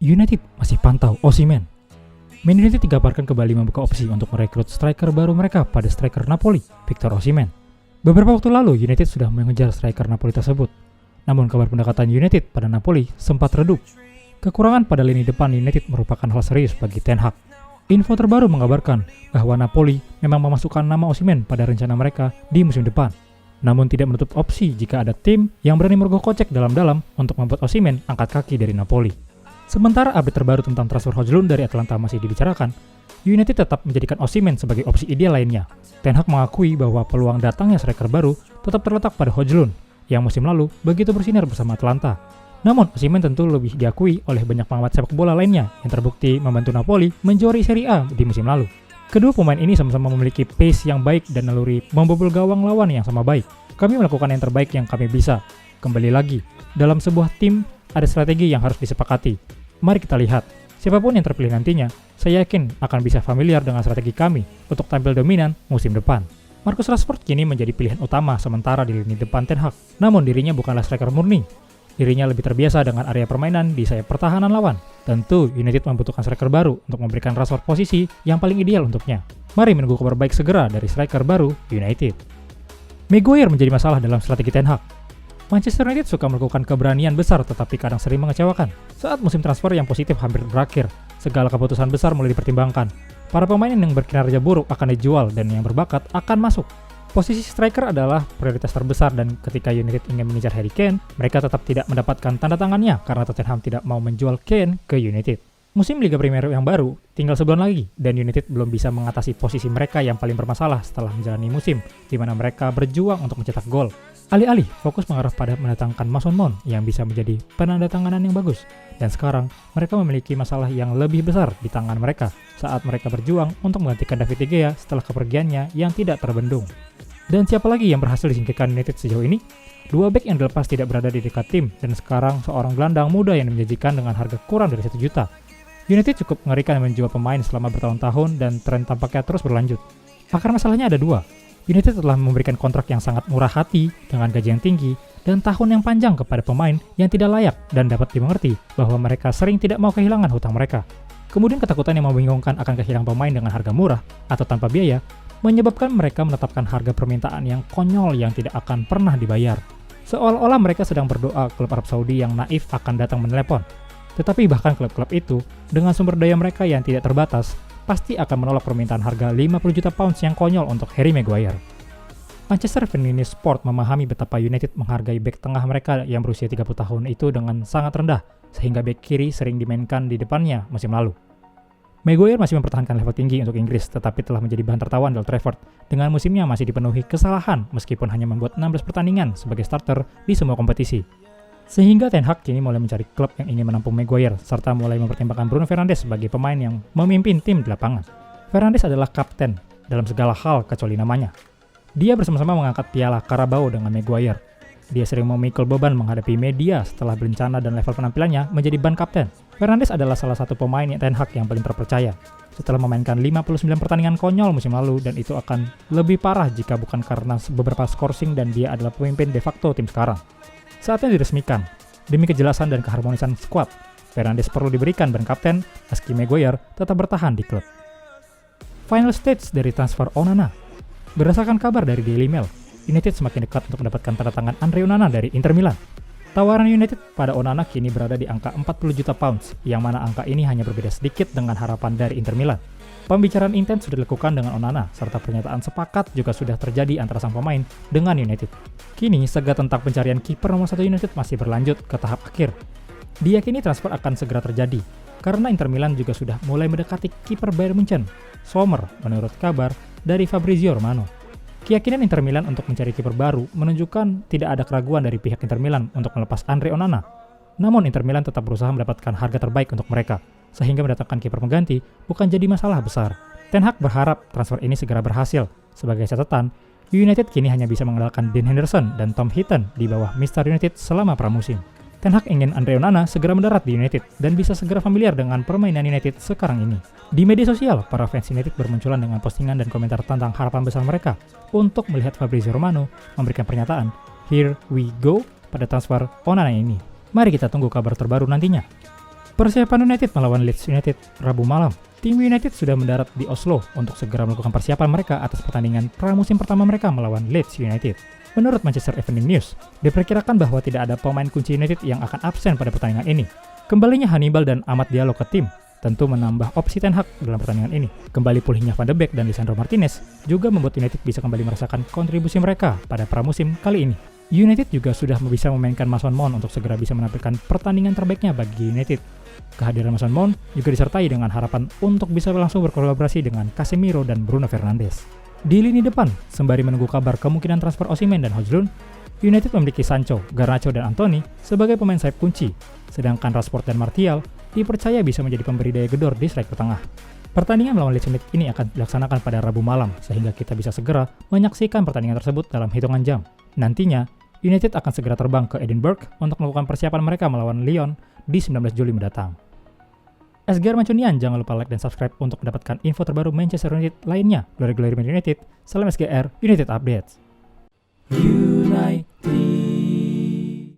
United masih pantau Osimhen. Man United dikabarkan kembali membuka opsi untuk merekrut striker baru mereka pada striker Napoli, Victor Osimhen. Beberapa waktu lalu, United sudah mengejar striker Napoli tersebut. Namun kabar pendekatan United pada Napoli sempat redup. Kekurangan pada lini depan United merupakan hal serius bagi Ten Hag. Info terbaru mengabarkan bahwa Napoli memang memasukkan nama Osimhen pada rencana mereka di musim depan. Namun tidak menutup opsi jika ada tim yang berani merogoh kocek dalam-dalam untuk membuat Osimhen angkat kaki dari Napoli. Sementara update terbaru tentang transfer Højlund dari Atalanta masih dibicarakan, United tetap menjadikan Osimhen sebagai opsi ideal lainnya. Ten Hag mengakui bahwa peluang datangnya striker baru tetap terletak pada Højlund yang musim lalu begitu bersinar bersama Atalanta. Namun, Osimhen tentu lebih diakui oleh banyak pengamat sepak bola lainnya yang terbukti membantu Napoli menjuari Serie A di musim lalu. Kedua pemain ini sama-sama memiliki pace yang baik dan naluri membobol gawang lawan yang sama baik. Kami melakukan yang terbaik yang kami bisa. Kembali lagi, dalam sebuah tim ada strategi yang harus disepakati. Mari kita lihat, siapapun yang terpilih nantinya, saya yakin akan bisa familiar dengan strategi kami untuk tampil dominan musim depan. Marcus Rashford kini menjadi pilihan utama sementara di lini depan Ten Hag. Namun dirinya bukanlah striker murni. Dirinya lebih terbiasa dengan area permainan di sayap pertahanan lawan. Tentu United membutuhkan striker baru untuk memberikan Rashford posisi yang paling ideal untuknya. Mari menunggu kabar baik segera dari striker baru United. Maguire menjadi masalah dalam strategi Ten Hag. Manchester United suka melakukan keberanian besar tetapi kadang sering mengecewakan. Saat musim transfer yang positif hampir berakhir, segala keputusan besar mulai dipertimbangkan. Para pemain yang berkinerja buruk akan dijual dan yang berbakat akan masuk. Posisi striker adalah prioritas terbesar dan ketika United ingin mengejar Harry Kane, mereka tetap tidak mendapatkan tanda tangannya karena Tottenham tidak mau menjual Kane ke United. Musim Liga Premier yang baru tinggal sebulan lagi dan United belum bisa mengatasi posisi mereka yang paling bermasalah setelah menjalani musim di mana mereka berjuang untuk mencetak gol. Alih-alih fokus mengarah pada mendatangkan Mason Mount yang bisa menjadi penandatanganan yang bagus. Dan sekarang mereka memiliki masalah yang lebih besar di tangan mereka saat mereka berjuang untuk menggantikan David De Gea setelah kepergiannya yang tidak terbendung. Dan siapa lagi yang berhasil disingkirkan United sejauh ini? Dua bek yang dilepas tidak berada di dekat tim dan sekarang seorang gelandang muda yang menjanjikan dengan harga kurang dari 1 juta. United cukup mengerikan menjual pemain selama bertahun-tahun dan tren tampaknya terus berlanjut. Akar masalahnya ada dua. United telah memberikan kontrak yang sangat murah hati dengan gaji yang tinggi dan tahun yang panjang kepada pemain yang tidak layak dan dapat dimengerti bahwa mereka sering tidak mau kehilangan hutang mereka. Kemudian ketakutan yang membingungkan akan kehilangan pemain dengan harga murah atau tanpa biaya menyebabkan mereka menetapkan harga permintaan yang konyol yang tidak akan pernah dibayar. Seolah-olah mereka sedang berdoa klub Arab Saudi yang naif akan datang menelepon. Tetapi bahkan klub-klub itu dengan sumber daya mereka yang tidak terbatas pasti akan menolak permintaan harga 50 juta pounds yang konyol untuk Harry Maguire. Manchester Evening Sport memahami betapa United menghargai bek tengah mereka yang berusia 30 tahun itu dengan sangat rendah, sehingga bek kiri sering dimainkan di depannya musim lalu. Maguire masih mempertahankan level tinggi untuk Inggris, tetapi telah menjadi bahan tertawan di Old Trafford, dengan musimnya masih dipenuhi kesalahan meskipun hanya membuat 16 pertandingan sebagai starter di semua kompetisi. Sehingga Ten Hag kini mulai mencari klub yang ingin menampung Maguire, serta mulai mempertimbangkan Bruno Fernandes sebagai pemain yang memimpin tim di lapangan. Fernandes adalah kapten dalam segala hal kecuali namanya. Dia bersama-sama mengangkat piala Carabao dengan Maguire. Dia sering memikul beban menghadapi media setelah berencana dan level penampilannya menjadi ban kapten. Fernandes adalah salah satu pemain Ten Hag yang paling terpercaya. Setelah memainkan 59 pertandingan konyol musim lalu dan itu akan lebih parah jika bukan karena beberapa skorsing dan dia adalah pemimpin de facto tim sekarang. Saatnya diresmikan. Demi kejelasan dan keharmonisan skuad, Fernandes perlu diberikan ban kapten meski Maguire tetap bertahan di klub. Final stage dari transfer Onana. Berdasarkan kabar dari Daily Mail, United semakin dekat untuk mendapatkan tanda tangan Andre Onana dari Inter Milan. Tawaran United pada Onana kini berada di angka 40 juta pounds, yang mana angka ini hanya berbeda sedikit dengan harapan dari Inter Milan. Pembicaraan intens sudah dilakukan dengan Onana, serta pernyataan sepakat juga sudah terjadi antara sang pemain dengan United. Kini, sega tentang pencarian kiper nomor 1 United masih berlanjut ke tahap akhir. Diyakini transfer akan segera terjadi, karena Inter Milan juga sudah mulai mendekati kiper Bayern Munchen, Sommer, menurut kabar dari Fabrizio Romano. Keyakinan Inter Milan untuk mencari kiper baru menunjukkan tidak ada keraguan dari pihak Inter Milan untuk melepas Andre Onana. Namun Inter Milan tetap berusaha mendapatkan harga terbaik untuk mereka, sehingga mendatangkan kiper pengganti bukan jadi masalah besar. Ten Hag berharap transfer ini segera berhasil. Sebagai catatan, United kini hanya bisa mengandalkan Dean Henderson dan Tom Heaton di bawah Mr. United selama pramusim. Ten Hag ingin Andre Onana segera mendarat di United dan bisa segera familiar dengan permainan United sekarang ini. Di media sosial, para fans United bermunculan dengan postingan dan komentar tentang harapan besar mereka untuk melihat Fabrizio Romano memberikan pernyataan "Here we go" pada transfer Onana ini. Mari kita tunggu kabar terbaru nantinya. Persiapan United melawan Leeds United Rabu malam. Tim United sudah mendarat di Oslo untuk segera melakukan persiapan mereka atas pertandingan pramusim pertama mereka melawan Leeds United. Menurut Manchester Evening News, diperkirakan bahwa tidak ada pemain kunci United yang akan absen pada pertandingan ini. Kembalinya Hannibal dan Amad Diallo ke tim tentu menambah opsi Ten Hag dalam pertandingan ini. Kembali pulihnya Van de Beek dan Lisandro Martinez juga membuat United bisa kembali merasakan kontribusi mereka pada pramusim kali ini. United juga sudah bisa memainkan Mason Mount untuk segera bisa menampilkan pertandingan terbaiknya bagi United. Kehadiran Mason Mount juga disertai dengan harapan untuk bisa langsung berkolaborasi dengan Casemiro dan Bruno Fernandes. Di lini depan, sembari menunggu kabar kemungkinan transfer Osimhen dan Højlund, United memiliki Sancho, Garnacho, dan Anthony sebagai pemain sayap kunci, sedangkan Rashford dan Martial dipercaya bisa menjadi pemberi daya gedor di striker tengah. Pertandingan melawan Leeds United ini akan dilaksanakan pada Rabu malam, sehingga kita bisa segera menyaksikan pertandingan tersebut dalam hitungan jam. Nantinya, United akan segera terbang ke Edinburgh untuk melakukan persiapan mereka melawan Lyon di 19 Juli mendatang. SGR Mancunian, jangan lupa like dan subscribe untuk mendapatkan info terbaru Manchester United lainnya. Glory Man United, salam SGR United Updates. United.